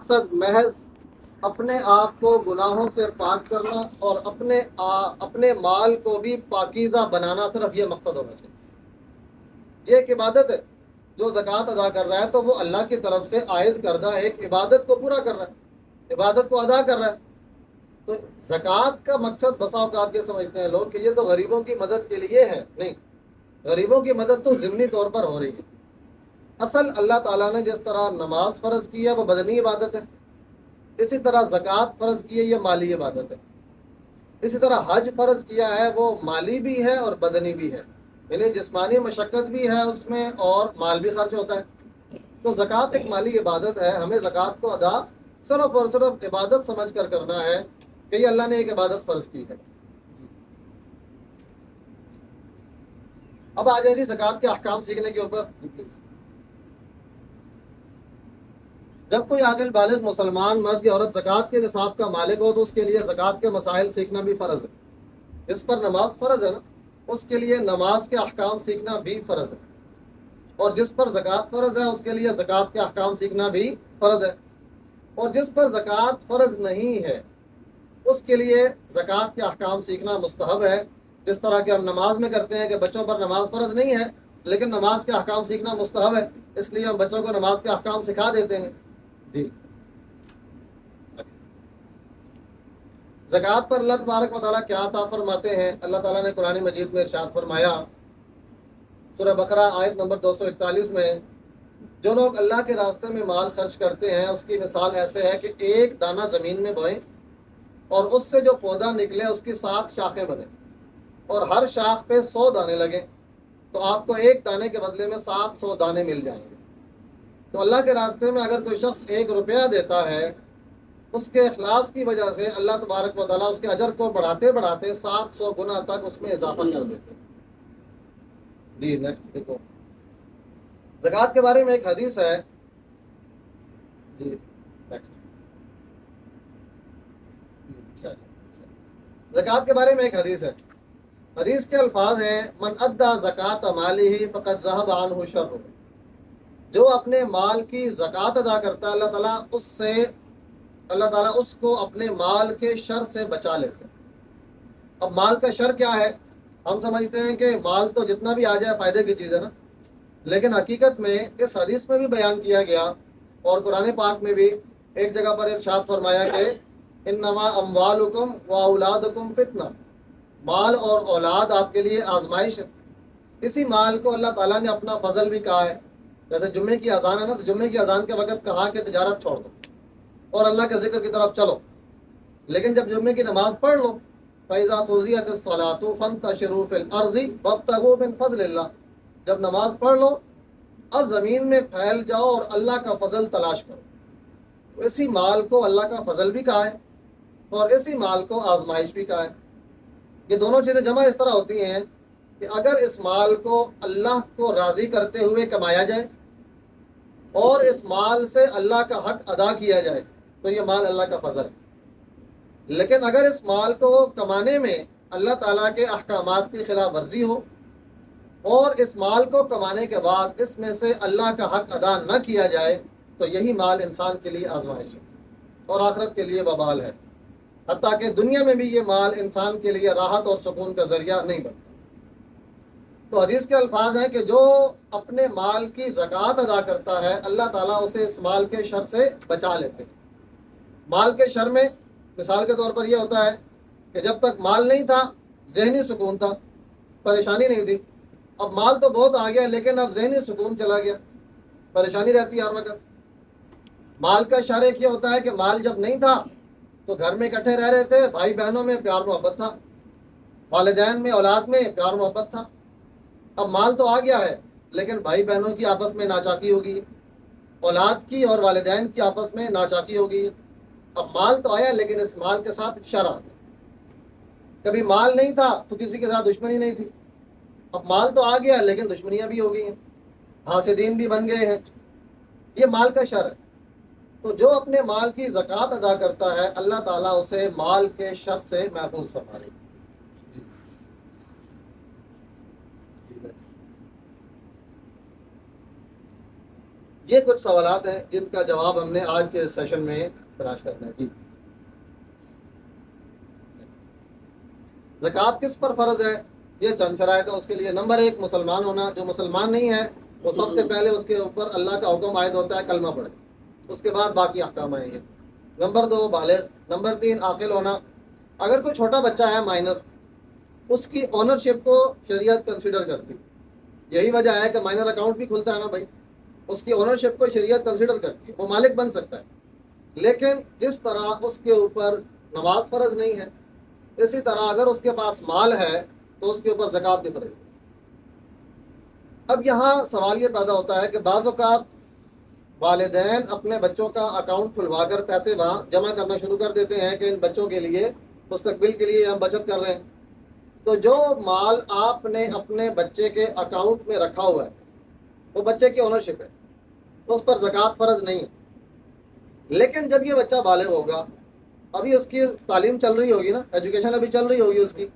مقصد محض اپنے آپ کو گناہوں سے پاک کرنا اور اپنے مال کو بھی پاکیزہ بنانا، صرف یہ مقصد ہونا چاہیے۔ یہ ایک عبادت ہے۔ جو زکوٰۃ ادا کر رہا ہے تو وہ اللہ کی طرف سے عائد کردہ ایک عبادت کو پورا کر رہا ہے، عبادت کو ادا کر رہا ہے۔ تو زکوٰۃ کا مقصد بسا اوقات یہ سمجھتے ہیں لوگ کہ یہ تو غریبوں کی مدد کے لیے ہے۔ نہیں، غریبوں کی مدد تو ضمنی طور پر ہو رہی ہے۔ اصل اللہ تعالیٰ نے جس طرح نماز فرض کی ہے وہ بدنی عبادت ہے، اسی طرح زکوٰۃ فرض کی ہے، یہ مالی عبادت ہے۔ اسی طرح حج فرض کیا ہے، وہ مالی بھی ہے اور بدنی بھی ہے، یعنی جسمانی مشقت بھی ہے اس میں اور مال بھی خرچ ہوتا ہے۔ تو زکوٰۃ ایک مالی عبادت ہے، ہمیں زکوٰۃ کو ادا صرف اور صرف عبادت سمجھ کر کرنا ہے کہ یہ اللہ نے ایک عبادت فرض کی ہے۔ اب آ جائیں جی زکوٰۃ کے احکام سیکھنے کے اوپر۔ جب کوئی عاقل بالغ مسلمان مرد یا عورت زکوٰۃ کے نصاب کا مالک ہو تو اس کے لیے زکوٰۃ کے مسائل سیکھنا بھی فرض ہے۔ اس پر نماز فرض ہے نا، اس کے لیے نماز کے احکام سیکھنا بھی فرض ہے، اور جس پر زکوٰۃ فرض ہے اس کے لیے زکوٰۃ کے احکام سیکھنا بھی فرض ہے، اور جس پر زکوٰۃ فرض نہیں ہے اس کے لیے زکوٰۃ کے احکام سیکھنا مستحب ہے۔ جس طرح کہ ہم نماز میں کرتے ہیں کہ بچوں پر نماز فرض نہیں ہے لیکن نماز کے احکام سیکھنا مستحب ہے، اس لیے ہم بچوں کو نماز کے احکام سکھا دیتے ہیں۔ جی، زکوٰۃ پر اللہ تبارک و تعالیٰ کیا عطا فرماتے ہیں؟ اللہ تعالیٰ نے قرآن مجید میں ارشاد فرمایا، سورہ بقرہ آیت نمبر 241 میں، جو لوگ اللہ کے راستے میں مال خرچ کرتے ہیں اس کی مثال ایسے ہے کہ ایک دانہ زمین میں بوئیں اور اس سے جو پودا نکلے اس کی 7 شاخیں بنیں اور ہر شاخ پہ 100 دانے لگیں، تو آپ کو ایک دانے کے بدلے میں 700 دانے مل جائیں گے۔ تو اللہ کے راستے میں اگر کوئی شخص 1 روپیہ دیتا ہے، اس کے اخلاص کی وجہ سے اللہ تبارک و تعالیٰ اس کے اجر کو بڑھاتے بڑھاتے 700 گنا تک اس میں اضافہ کر دیتے ہیں۔ جی نیکسٹ دیکھو، زکوٰۃ کے بارے میں ایک حدیث ہے۔ جی نیکسٹ، زکوٰۃ کے بارے میں ایک حدیث ہے۔ حدیث کے الفاظ ہیں، من ادى زکوٰۃ مالہ فقد ذهب عنہ شرہ، جو اپنے مال کی زکوٰۃ ادا کرتا ہے اللہ تعالیٰ اس کو اپنے مال کے شر سے بچا لیتے ہیں۔ اب مال کا شر کیا ہے؟ ہم سمجھتے ہیں کہ مال تو جتنا بھی آ جائے فائدے کی چیز ہے نا، لیکن حقیقت میں اس حدیث میں بھی بیان کیا گیا اور قرآن پاک میں بھی ایک جگہ پر ارشاد فرمایا کہ انما اموالکم و اولادکم فتنہ، مال اور اولاد آپ کے لیے آزمائش ہے۔ اسی مال کو اللہ تعالیٰ نے اپنا فضل بھی کہا ہے، جیسے جمعے کی اذان ہے نا، تو جمعے کی اذان کے وقت کہا کہ تجارت چھوڑ دو اور اللہ کے ذکر کی طرف چلو، لیکن جب جمعے کی نماز پڑھ لو، فَإِذَا قُضِيَتِ الصَّلَاةُ فَانتَشِرُوا فِي الْأَرْضِ وَابْتَغُوا مِن فَضْلِ اللَّهِ، جب نماز پڑھ لو اب زمین میں پھیل جاؤ اور اللہ کا فضل تلاش کرو۔ تو اسی مال کو اللہ کا فضل بھی کہا ہے اور اسی مال کو آزمائش بھی کہا ہے۔ یہ دونوں چیزیں جمع اس طرح ہوتی ہیں کہ اگر اس مال کو اللہ کو راضی کرتے ہوئے کمایا جائے اور اس مال سے اللہ کا حق ادا کیا جائے تو یہ مال اللہ کا فضل ہے، لیکن اگر اس مال کو کمانے میں اللہ تعالیٰ کے احکامات کی خلاف ورزی ہو اور اس مال کو کمانے کے بعد اس میں سے اللہ کا حق ادا نہ کیا جائے تو یہی مال انسان کے لیے آزمائش ہے اور آخرت کے لیے وبال ہے، حتیٰ کہ دنیا میں بھی یہ مال انسان کے لیے راحت اور سکون کا ذریعہ نہیں بنتا۔ تو حدیث کے الفاظ ہیں کہ جو اپنے مال کی زکوٰۃ ادا کرتا ہے اللہ تعالیٰ اسے اس مال کے شر سے بچا لیتے ہیں۔ مال کے شر میں مثال کے طور پر یہ ہوتا ہے کہ جب تک مال نہیں تھا ذہنی سکون تھا، پریشانی نہیں تھی، اب مال تو بہت آ گیا لیکن اب ذہنی سکون چلا گیا، پریشانی رہتی ہے ہر وقت۔ مال کا شر ایک یہ ہوتا ہے کہ مال جب نہیں تھا تو گھر میں اکٹھے رہ رہے تھے، بھائی بہنوں میں پیار محبت تھا، والدین میں اولاد میں پیار محبت تھا۔ اب مال تو آ گیا ہے لیکن بھائی بہنوں کی آپس میں ناچاکی ہو گئی ہے، اولاد کی اور والدین کی آپس میں ناچاکی ہو گئی ہے۔ اب مال تو آیا لیکن اس مال کے ساتھ شر آ گیا۔ کبھی مال نہیں تھا تو کسی کے ساتھ دشمنی نہیں تھی، اب مال تو آ گیا لیکن دشمنیاں بھی ہو گئی ہیں، حاسدین بھی بن گئے ہیں۔ یہ مال کا شر ہے۔ تو جو اپنے مال کی زکوٰۃ ادا کرتا ہے اللہ تعالیٰ اسے مال کے شر سے محفوظ فرما لے گا۔ یہ کچھ سوالات ہیں جن کا جواب ہم نے آج کے سیشن میں تلاش کرنا ہے. جی زکوٰۃ کس پر فرض ہے؟ یہ چند شرائط ہے اس کے لیے. نمبر 1 مسلمان ہونا. جو مسلمان نہیں ہے وہ سب سے پہلے اس کے اوپر اللہ کا حکم عائد ہوتا ہے کلمہ پڑھے, اس کے بعد باقی احکام آئیں گے. نمبر 2 بالغ. نمبر 3 عاقل ہونا. اگر کوئی چھوٹا بچہ ہے مائنر, اس کی اونرشپ کو شریعت کنسیڈر کرتی. یہی وجہ ہے کہ مائنر اکاؤنٹ بھی کھلتا ہے نا بھائی, اس کی اونرشپ کو شریعت کنسیڈر کرتی ہے, وہ مالک بن سکتا ہے. لیکن جس طرح اس کے اوپر نماز فرض نہیں ہے, اسی طرح اگر اس کے پاس مال ہے تو اس کے اوپر زکوٰۃ بھی فرض ہے. اب یہاں سوال یہ پیدا ہوتا ہے کہ بعض اوقات والدین اپنے بچوں کا اکاؤنٹ کھلوا کر پیسے وہاں جمع کرنا شروع کر دیتے ہیں کہ ان بچوں کے لیے مستقبل کے لیے ہم بچت کر رہے ہیں. تو جو مال آپ نے اپنے بچے کے اکاؤنٹ میں رکھا ہوا ہے وہ بچے کی اونرشپ ہے, تو اس پر زکوٰۃ فرض نہیں ہے. لیکن جب یہ بچہ بالغ ہوگا, ابھی اس کی تعلیم چل رہی ہوگی نا, ایجوکیشن ابھی چل رہی ہوگی اس کی,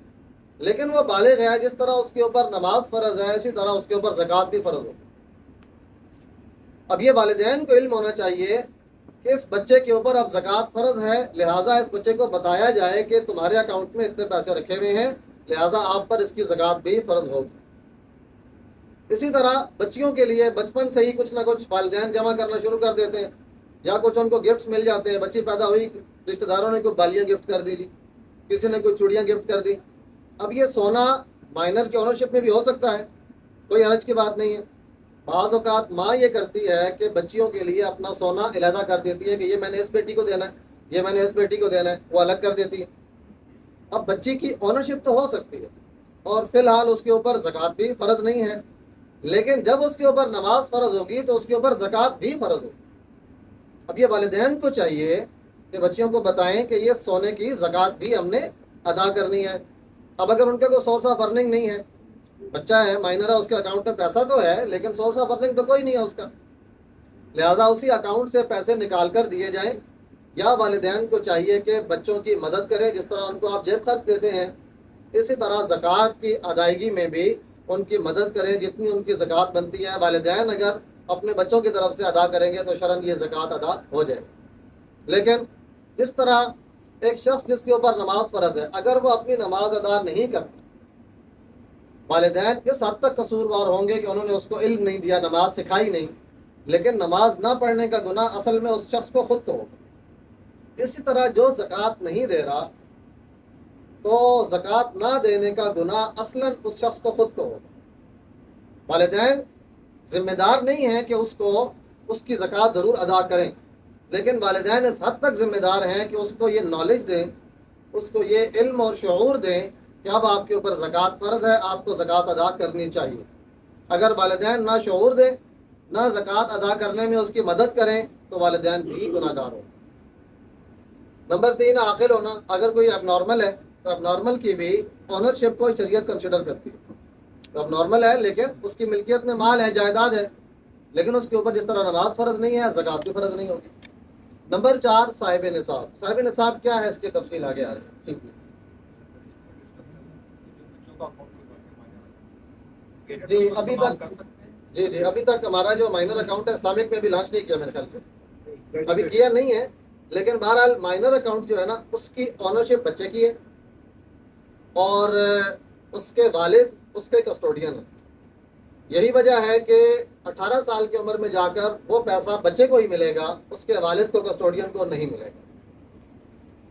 لیکن وہ بالغ ہے, جس طرح اس کے اوپر نماز فرض ہے اسی طرح اس کے اوپر زکوٰۃ بھی فرض ہوگی. اب یہ والدین کو علم ہونا چاہیے کہ اس بچے کے اوپر اب زکوٰۃ فرض ہے, لہٰذا اس بچے کو بتایا جائے کہ تمہارے اکاؤنٹ میں اتنے پیسے رکھے ہوئے ہیں, لہٰذا آپ پر اس کی زکوٰۃ بھی فرض ہوگی. اسی طرح بچیوں کے لیے بچپن سے ہی کچھ نہ کچھ والدین جمع کرنا شروع کر دیتے ہیں, یا کچھ ان کو گفٹس مل جاتے ہیں. بچی پیدا ہوئی, رشتہ داروں نے کوئی بالیاں گفٹ کر دی, کسی نے کوئی چوڑیاں گفٹ کر دی. اب یہ سونا مائنر کی اونرشپ میں بھی ہو سکتا ہے, کوئی حرج کی بات نہیں ہے. بعض اوقات ماں یہ کرتی ہے کہ بچیوں کے لیے اپنا سونا علیحدہ کر دیتی ہے کہ یہ میں نے اس بیٹی کو دینا ہے, یہ میں نے اس بیٹی کو دینا ہے, وہ الگ کر دیتی ہے. اب بچی کی اونرشپ تو ہو سکتی ہے اور فی الحال اس کے اوپر زکوٰۃ بھی فرض نہیں ہے, لیکن جب اس کے اوپر نماز فرض ہوگی تو اس کے اوپر زکوٰۃ بھی فرض ہوگی. اب یہ والدین کو چاہیے کہ بچیوں کو بتائیں کہ یہ سونے کی زکوٰۃ بھی ہم نے ادا کرنی ہے. اب اگر ان کا کوئی سورس آف ارننگ نہیں ہے, بچہ ہے مائنر ہے, اس کے اکاؤنٹ میں پیسہ تو ہے لیکن سورس آف ارننگ تو کوئی نہیں ہے اس کا, لہٰذا اسی اکاؤنٹ سے پیسے نکال کر دیے جائیں. یا والدین کو چاہیے کہ بچوں کی مدد کریں, جس طرح ان کو آپ جیب خرچ دیتے ہیں اسی طرح زکوٰۃ کی ادائیگی میں بھی ان کی مدد کریں, جتنی ان کی زکوٰۃ بنتی ہے. والدین اگر اپنے بچوں کی طرف سے ادا کریں گے تو شرعاً یہ زکوٰۃ ادا ہو جائے. لیکن جس طرح ایک شخص جس کے اوپر نماز فرض ہے, اگر وہ اپنی نماز ادا نہیں کرتا, والدین اس حد تک قصوروار ہوں گے کہ انہوں نے اس کو علم نہیں دیا, نماز سکھائی نہیں, لیکن نماز نہ پڑھنے کا گناہ اصل میں اس شخص کو خود کو ہوگا. اسی طرح جو زکوٰۃ نہیں دے رہا تو زکوٰۃ نہ دینے کا گناہ اصلاً اس شخص کو خود کو ہوگا. والدین ذمہ دار نہیں ہیں کہ اس کو اس کی زکوٰۃ ضرور ادا کریں, لیکن والدین اس حد تک ذمہ دار ہیں کہ اس کو یہ نالج دیں, اس کو یہ علم اور شعور دیں کہ اب آپ کے اوپر زکوٰۃ فرض ہے, آپ کو زکوٰۃ ادا کرنی چاہیے. اگر والدین نہ شعور دیں نہ زکوٰۃ ادا کرنے میں اس کی مدد کریں تو والدین بھی گناہ گار ہوں. نمبر 3 عاقل ہونا. اگر کوئی اب نارمل ہے تو اب نارمل کی بھی اونرشپ کو شریعت کنسیڈر کرتی ہے. تو اب نارمل ہے لیکن اس کی ملکیت میں مال ہے, جائیداد ہے, لیکن اس کے اوپر جس طرح نماز فرض نہیں ہے زکوٰۃ بھی فرض نہیں ہوگی. نمبر 4 صاحب نصاب. صاحب نصاب کیا ہے, اس کی تفصیل آگے آ رہی ہے. ٹھیک ہے جی, ابھی تک ہمارا جو مائنر اکاؤنٹ ہے اسلامک میں بھی لانچ نہیں کیا میرے خیال سے, ابھی کیا نہیں ہے. لیکن بہرحال مائنر اکاؤنٹ جو ہے نا اس کی اونرشپ بچے کی ہے اور اس کے والد اس کے کسٹوڈین ہیں. یہی وجہ ہے کہ 18 سال کی عمر میں جا کر وہ پیسہ بچے کو ہی ملے گا, اس کے والد کو کسٹوڈین کو نہیں ملے گا.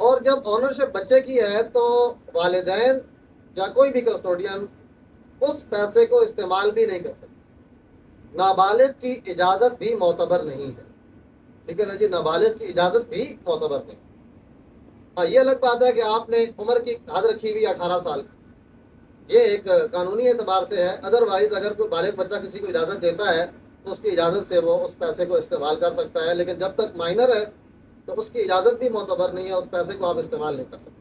اور جب اونرشپ بچے کی ہے تو والدین یا کوئی بھی کسٹوڈین اس پیسے کو استعمال بھی نہیں کر سکتے. نابالغ کی اجازت بھی معتبر نہیں ہے. ٹھیک ہے نا جی, نابالغ کی اجازت بھی معتبر نہیں. ہاں یہ الگ بات ہے کہ آپ نے عمر کی حد رکھی ہوئی 18 سال, یہ ایک قانونی اعتبار سے ہے. ادروائز اگر کوئی بالغ بچہ کسی کو اجازت دیتا ہے تو اس کی اجازت سے وہ اس پیسے کو استعمال کر سکتا ہے, لیکن جب تک مائنر ہے تو اس کی اجازت بھی معتبر نہیں ہے, اس پیسے کو آپ استعمال نہیں کر سکتے.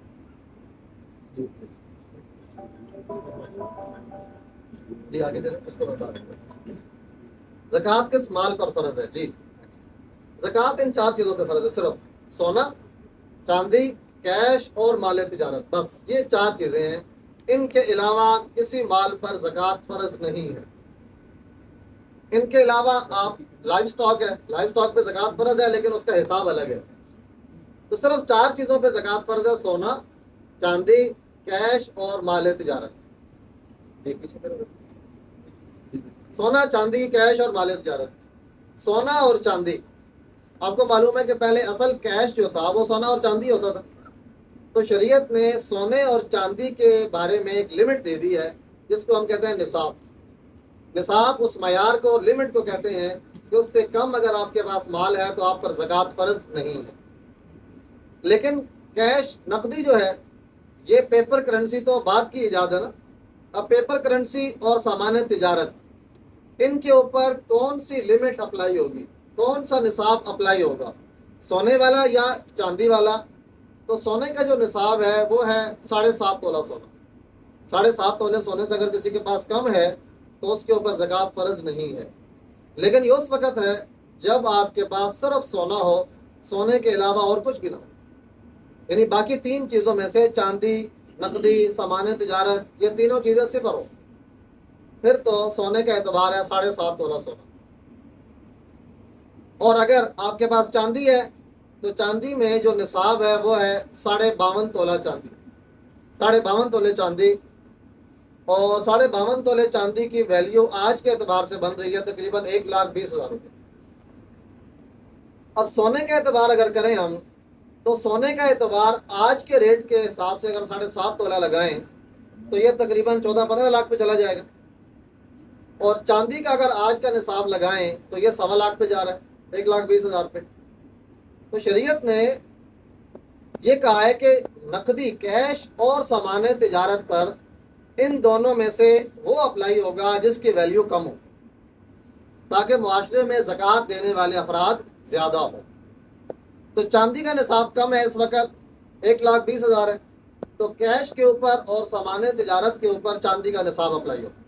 جی آگے چلیں, اس کو بتا دیں گے. زکوٰۃ کس مال پر فرض ہے؟ جی زکوٰۃ ان 4 چیزوں پہ فرض ہے, صرف سونا, چاندی, کیش اور مال تجارت. بس یہ 4 چیزیں ہیں, ان کے علاوہ کسی مال پر زکوٰۃ فرض نہیں ہے. ان کے علاوہ آپ لائف سٹاک ہے، لائف سٹاک پہ زکوٰۃ فرض ہے لیکن اس کا حساب الگ ہے. تو صرف 4 چیزوں پہ زکوٰۃ فرض ہے: سونا، چاندی، کیش اور مال تجارت. سونا، چاندی، کیش اور مال تجارت. سونا اور چاندی، آپ کو معلوم ہے کہ پہلے اصل کیش جو تھا وہ سونا اور چاندی ہوتا تھا. تو شریعت نے سونے اور چاندی کے بارے میں ایک لمٹ دے دی ہے جس کو ہم کہتے ہیں نصاب. نصاب اس معیار کو اور لمٹ کو کہتے ہیں کہ اس سے کم اگر آپ کے پاس مال ہے تو آپ پر زکوٰۃ فرض نہیں ہے. لیکن کیش، نقدی جو ہے، یہ پیپر کرنسی تو بعد کی ایجاد ہے نا. اب پیپر کرنسی اور سامان تجارت، ان کے اوپر کون سی لمٹ اپلائی ہوگی، کون سا نصاب اپلائی ہوگا، سونے والا یا چاندی والا؟ تو سونے کا جو نصاب ہے وہ ہے 7.5 تولہ سونا. 7.5 تولے سونے سے اگر کسی کے پاس کم ہے تو اس کے اوپر زکوٰۃ فرض نہیں ہے. لیکن یہ اس وقت ہے جب آپ کے پاس صرف سونا ہو، سونے کے علاوہ اور کچھ بھی نہ ہو، یعنی باقی 3 چیزوں میں سے چاندی، نقدی، سامان تجارت، یہ تینوں چیزیں صفر ہو، پھر تو سونے کا اعتبار ہے 7.5 تولہ سونا. اور اگر آپ کے پاس چاندی ہے تو چاندی میں جو نصاب ہے وہ ہے 52.5 تولہ چاندی. 52.5 تولے چاندی، اور 52.5 تولے چاندی کی ویلیو آج کے اعتبار سے بن رہی ہے تقریباً 1,20,000 روپے. اب سونے کا اعتبار اگر کریں ہم تو سونے کا اعتبار آج کے ریٹ کے حساب سے اگر 7.5 تولہ لگائیں تو یہ تقریباً 14-15 لاکھ پہ چلا جائے گا. اور چاندی کا اگر آج کا نصاب لگائیں تو یہ 1.25 لاکھ پہ جا رہا ہے، 1,20,000 پہ. تو شریعت نے یہ کہا ہے کہ نقدی، کیش اور سامان تجارت پر ان دونوں میں سے وہ اپلائی ہوگا جس کی ویلیو کم ہو، تاکہ معاشرے میں زکوٰۃ دینے والے افراد زیادہ ہوں. تو چاندی کا نصاب کم ہے، اس وقت 1,20,000 ہے، تو کیش کے اوپر اور سامان تجارت کے اوپر چاندی کا نصاب اپلائی ہوگا.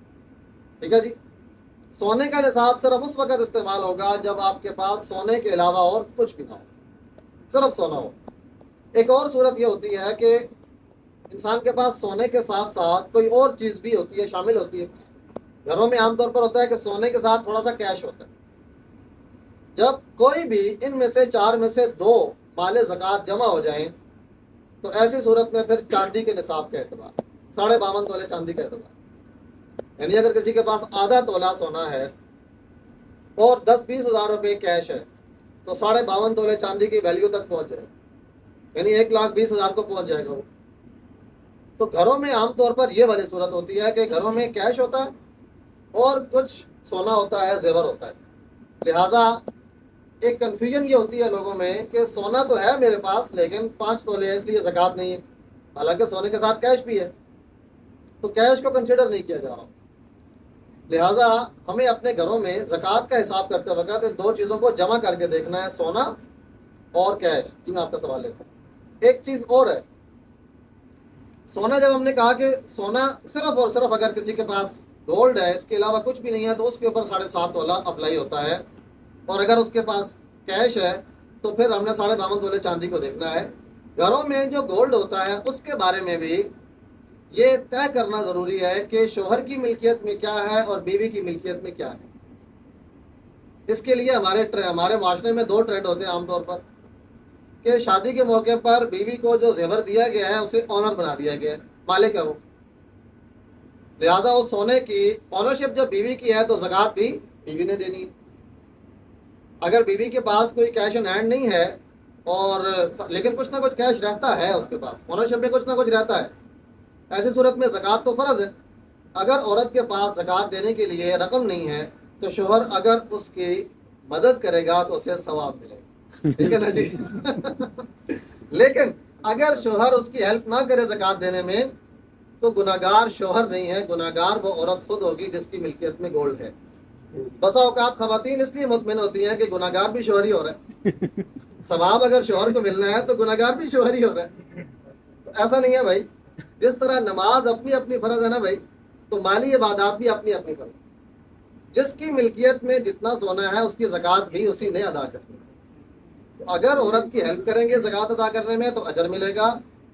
ٹھیک ہے جی. سونے کا نصاب صرف اس وقت استعمال ہوگا جب آپ کے پاس سونے کے علاوہ اور کچھ بھی نہ ہو، صرف سونا ہو. ایک اور صورت یہ ہوتی ہے کہ انسان کے پاس سونے کے ساتھ ساتھ کوئی اور چیز بھی ہوتی ہے، شامل ہوتی ہے. گھروں میں عام طور پر ہوتا ہے کہ سونے کے ساتھ تھوڑا سا کیش ہوتا ہے. جب کوئی بھی ان میں سے 4 میں سے 2 مال زکوٰۃ جمع ہو جائیں تو ایسی صورت میں پھر چاندی کے نصاب کا اعتبار 52.5 تولے چاندی کا اعتبار. یعنی اگر کسی کے پاس آدھا تولہ سونا ہے اور 10-20 ہزار روپے کیش ہے تو 52.5 تولے چاندی کی ویلیو تک پہنچ جائے گا، یعنی 1,20,000 کو پہنچ جائے گا وہ. تو گھروں میں عام طور پر یہ والی صورت ہوتی ہے کہ گھروں میں کیش ہوتا ہے اور کچھ سونا ہوتا ہے، زیور ہوتا ہے. لہٰذا ایک کنفیوژن یہ ہوتی ہے لوگوں میں کہ سونا تو ہے میرے پاس لیکن 5 تولے ہے اس لیے زکوٰۃ نہیں ہے، حالانکہ سونے کے ساتھ کیش بھی ہے، تو کیش کو کنسیڈر نہیں کیا جا رہا. لہٰذا ہمیں اپنے گھروں میں زکوٰۃ کا حساب کرتے وقت ان 2 چیزوں کو جمع کر کے دیکھنا ہے، سونا اور کیش. جی میں آپ کا سوال لیتا ہوں. ایک چیز اور ہے، سونا جب ہم نے کہا کہ سونا صرف اور صرف اگر کسی کے پاس گولڈ ہے، اس کے علاوہ کچھ بھی نہیں ہے، تو اس کے اوپر 7.5 تولہ اپلائی ہوتا ہے. اور اگر اس کے پاس کیش ہے تو پھر ہم نے 52 تولے چاندی کو دیکھنا ہے. گھروں میں جو گولڈ ہوتا ہے اس کے بارے میں بھی یہ طے کرنا ضروری ہے کہ شوہر کی ملکیت میں کیا ہے اور بیوی کی ملکیت میں کیا ہے. اس کے لیے ہمارے معاشرے میں 2 ٹرینڈ ہوتے ہیں عام طور پر کہ شادی کے موقع پر بیوی کو جو زیور دیا گیا ہے اسے آنر بنا دیا گیا ہے، مالک ہے وہ. لہٰذا اس سونے کی آنرشپ جب بیوی کی ہے تو زکوٰۃ بھی بیوی نے دینی ہے. اگر بیوی کے پاس کوئی کیش ان ہینڈ نہیں ہے اور لیکن کچھ نہ کچھ کیش رہتا ہے، اس کے پاس آنرشپ میں کچھ نہ کچھ رہتا ہے، ایسی صورت میں زکوٰۃ تو فرض ہے. اگر عورت کے پاس زکوٰۃ دینے کے لیے رقم نہیں ہے تو شوہر اگر اس کی مدد کرے گا تو اسے ثواب ملے گا. ٹھیک ہے نا جی. لیکن اگر شوہر اس کی ہیلپ نہ کرے زکوٰۃ دینے میں تو گناہگار شوہر نہیں ہے، گناہگار وہ عورت خود ہوگی جس کی ملکیت میں گولڈ ہے. بسا اوقات خواتین اس لیے مطمئن ہوتی ہیں کہ گناہگار بھی شوہر ہی ہو رہا ہے، ثواب اگر شوہر کو ملنا ہے تو گناہگار بھی شوہر ہی ہو رہا ہے. تو ایسا نہیں ہے بھائی. جس طرح نماز اپنی اپنی فرض ہے نا بھائی، تو مالی عبادات بھی اپنی اپنی فرض. جس کی ملکیت میں جتنا سونا ہے اس کی زکوٰۃ بھی اسی نے ادا کرنی ہے. تو اگر عورت کی ہیلپ کریں گے زکوٰۃ ادا کرنے میں تو اجر ملے گا،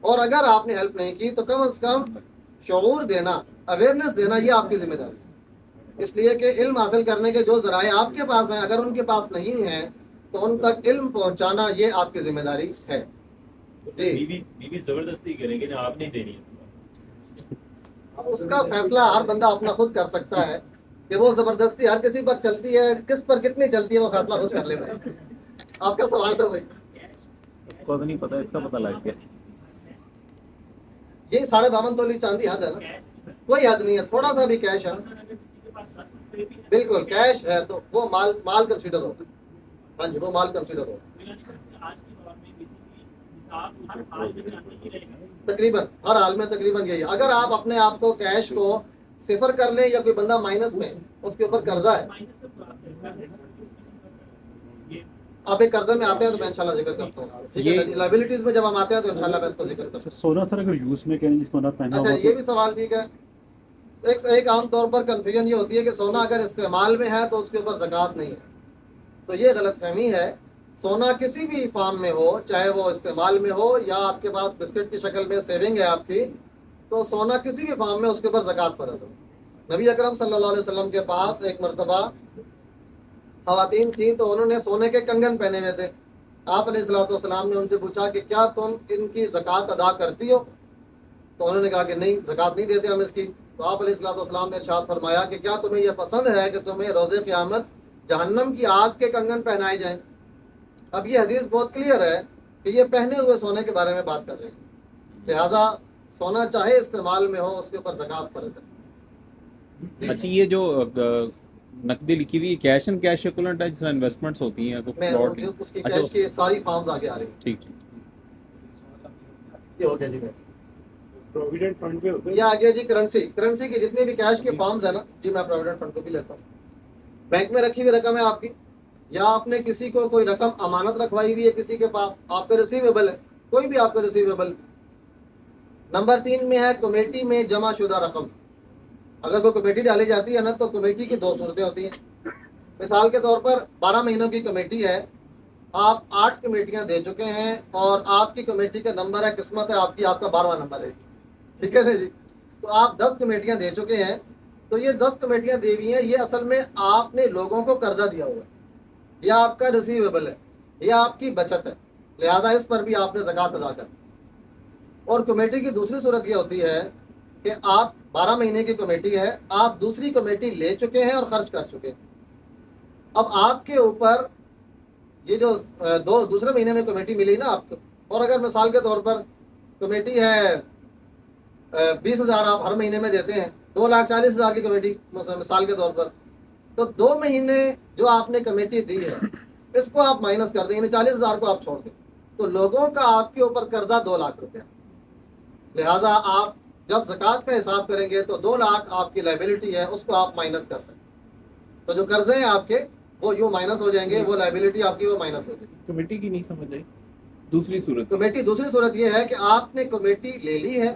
اور اگر آپ نے ہیلپ نہیں کی تو کم از کم شعور دینا، اویئرنیس دینا، یہ آپ کی ذمہ داری ہے. اس لیے کہ علم حاصل کرنے کے جو ذرائع آپ کے پاس ہیں اگر ان کے پاس نہیں ہیں تو ان تک علم پہنچانا یہ آپ کی ذمہ داری ہے. بیوی زبردستی کریں گے نا، آپ نہیں دینی ہے. اس کا فیصلہ ہر بندہ اپنا خود کر سکتا ہے کہ وہ زبردستی ہر کسی پر چلتی ہے، کس پر کتنی چلتی ہے وہ فیصلہ خود کر لے گا. آپ کا سوال تھا بھائی. کو تو نہیں پتا، اس کا پتہ لگ گیا. یہ 52.5 تولی چاندی حد ہے نا، کوئی حد نہیں ہے. تھوڑا سا بھی کیش ہے نا، بالکل کیش ہے تو وہ مال کنسیڈر ہوگا. ہاں جی وہ مال کنسیڈر ہوگا تقریباً ہر حال میں. تقریباً یہی اگر آپ اپنے آپ کو کیش کو صفر کر لیں یا کوئی بندہ مائنس میں اس کے اوپر قرضہ ہے. آپ ایک قرضے میں آتے ہیں تو میں انشاءاللہ ذکر کرتا ہوں. ٹھیک ہے جی، لائبلٹیز میں جب ہم آتے ہیں تو انشاءاللہ میں اس کو ذکر کرتا ہوں. سونا سر اگر یوز میں کہیں سونا پہنا اچھا ہوا یہ بھی سوال ٹھیک ہے. ایک عام طور پر کنفیوژن یہ ہوتی ہے کہ سونا اگر استعمال میں ہے تو اس کے اوپر زکوٰۃ نہیں ہے. تو یہ غلط فہمی ہے. سونا کسی بھی فارم میں ہو، چاہے وہ استعمال میں ہو یا آپ کے پاس بسکٹ کی شکل میں سیونگ ہے آپ کی، تو سونا کسی بھی فارم میں اس کے اوپر زکوٰۃ فرض ہے. نبی اکرم صلی اللہ علیہ وسلم کے پاس ایک مرتبہ خواتین تھیں تو انہوں نے سونے کے کنگن پہنے ہوئے تھے. آپ علیہ الصلوۃ والسلام نے ان سے پوچھا کہ کیا تم ان کی زکوٰۃ ادا کرتی ہو؟ تو انہوں نے کہا کہ نہیں، زکوٰۃ نہیں دیتے ہم اس کی. تو آپ علیہ الصلوۃ والسلام نے ارشاد فرمایا کہ کیا تمہیں یہ پسند ہے کہ تمہیں روز قیامت جہنم کی آگ کے کنگن پہنائے جائیں؟ اب یہ حدیث بہت کلیئر ہے کہ یہ پہنے ہوئے سونے کے بارے میں بات کر رہے ہیں. لہٰذا سونا چاہے استعمال میں ہو اس کے اوپر زکوٰۃ فرض ہے. اچھا یہ جو نقدی لکھی ہوئی کیش اینڈ کیش ایکولنٹ ہے جس میں انویسٹمنٹس ہوتی ہیں میں اس کی کیش کی ساری فارمز آگے آ رہی ہیں. ٹھیک یہ ہو گیا جی. پروویڈنٹ فنڈ پہ ہوتے ہیں یہ آگے جی کرنسی کی جتنی بھی کیش کی فارمز ہیں نا جی، میں پروویڈنٹ فنڈ کو بھی لیتا ہوں. بینک میں رکھی ہوئی رقم ہے آپ کی، یا آپ نے کسی کو کوئی رقم امانت رکھوائی ہوئی ہے کسی کے پاس، آپ کا ریسیویبل ہے، کوئی بھی آپ کا ریسیویبل. نمبر 3 میں ہے کمیٹی میں جمع شدہ رقم. اگر کوئی کمیٹی ڈالی جاتی ہے نا تو کمیٹی کی 2 صورتیں ہوتی ہیں. مثال کے طور پر 12 مہینوں کی کمیٹی ہے، آپ 8 کمیٹیاں دے چکے ہیں اور آپ کی کمیٹی کا نمبر ہے، قسمت ہے آپ کی، آپ کا 12واں نمبر ہے. ٹھیک ہے نا جی. تو آپ 10 کمیٹیاں دے چکے ہیں. تو یہ 10 کمیٹیاں دی ہوئی ہیں، یہ اصل میں آپ نے لوگوں کو قرضہ دیا ہوا ہے، یا آپ کا ریسیویبل ہے، یا آپ کی بچت ہے. لہٰذا اس پر بھی آپ نے زکوٰۃ ادا کر. اور کمیٹی کی دوسری صورت یہ ہوتی ہے کہ آپ 12 مہینے کی کمیٹی ہے، آپ دوسری کمیٹی لے چکے ہیں اور خرچ کر چکے ہیں. اب آپ کے اوپر یہ جو دوسرے مہینے میں کمیٹی ملی نا آپ کو، اور اگر مثال کے طور پر کمیٹی ہے 20,000 آپ ہر مہینے میں دیتے ہیں، 2,40,000 کی کمیٹی مثال کے طور پر، تو 2 مہینے جو آپ نے کمیٹی دی ہے اس کو آپ مائنس کر دیں، یعنی 40,000 کو آپ چھوڑ دیں، تو لوگوں کا آپ کے اوپر قرضہ 2 لاکھ روپے. لہٰذا آپ جب زکوٰۃ کا حساب کریں گے تو 2 لاکھ آپ کی لائبلٹی ہے، اس کو آپ مائنس کر سکتے ہیں. تو جو قرضے ہیں آپ کے وہ یوں مائنس ہو جائیں گے، وہ لائبلٹی آپ کی وہ مائنس ہو جائے گی. کمیٹی کی نہیں سمجھ آئی. دوسری صورت یہ ہے کہ آپ نے کمیٹی لے لی ہے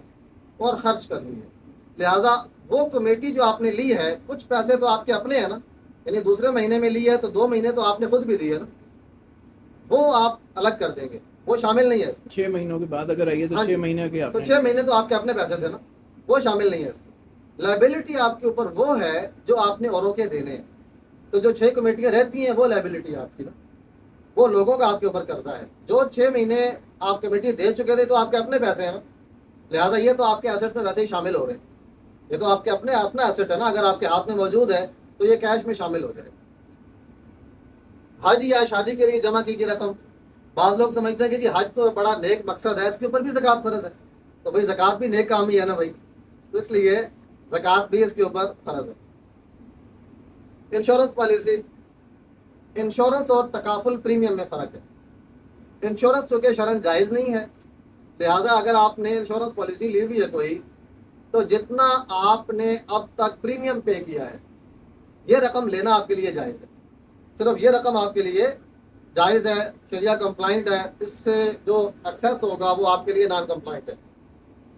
اور خرچ کر لی ہے. لہٰذا وہ کمیٹی جو آپ نے لی ہے، کچھ پیسے تو آپ کے اپنے ہیں نا، یعنی دوسرے مہینے میں لی ہے تو 2 مہینے تو آپ نے خود بھی دی ہے نا، وہ آپ الگ کر دیں گے، وہ شامل نہیں ہے اس میں. 6 مہینوں کے بعد اگر آئیے تو 6 مہینے کے تو 6 مہینے تو آپ کے اپنے پیسے تھے نا، وہ شامل نہیں ہے اس میں. لائبلٹی آپ کے اوپر وہ ہے جو آپ نے اوروں کے دینے ہیں. تو جو 6 کمیٹیاں رہتی ہیں وہ لائبلٹی آپ کی نا، وہ لوگوں کا آپ کے اوپر قرضہ ہے. جو 6 مہینے آپ کمیٹی دے چکے تھے تو آپ کے اپنے پیسے ہیں نا، لہٰذا یہ تو آپ کے ایسٹ میں ویسے ہی شامل ہو رہے ہیں. یہ تو آپ کے اپنا ایسٹ ہے نا، اگر آپ کے ہاتھ میں موجود ہے تو یہ کیش میں شامل ہو جائے گا. حج یا شادی کے لیے جمع کی گئی رقم، بعض لوگ سمجھتے ہیں کہ جی حج تو بڑا نیک مقصد ہے، اس کے اوپر بھی زکوٰۃ فرض ہے. تو بھائی زکوٰۃ بھی نیک کام ہی ہے نا بھائی، تو اس لیے زکوٰۃ بھی اس کے اوپر فرض ہے. انشورنس پالیسی، انشورنس اور تکافل پریمیم میں فرق ہے. انشورنس چونکہ شرعاً جائز نہیں ہے، لہٰذا اگر آپ نے انشورنس پالیسی لی ہوئی ہے کوئی، تو جتنا آپ نے اب تک پریمیم پے کیا ہے یہ رقم لینا آپ کے لیے جائز ہے. صرف یہ رقم آپ کے لیے جائز ہے، شریعہ کمپلائنٹ ہے. اس سے جو ایکسیس ہوگا وہ آپ کے لیے نان کمپلائنٹ ہے.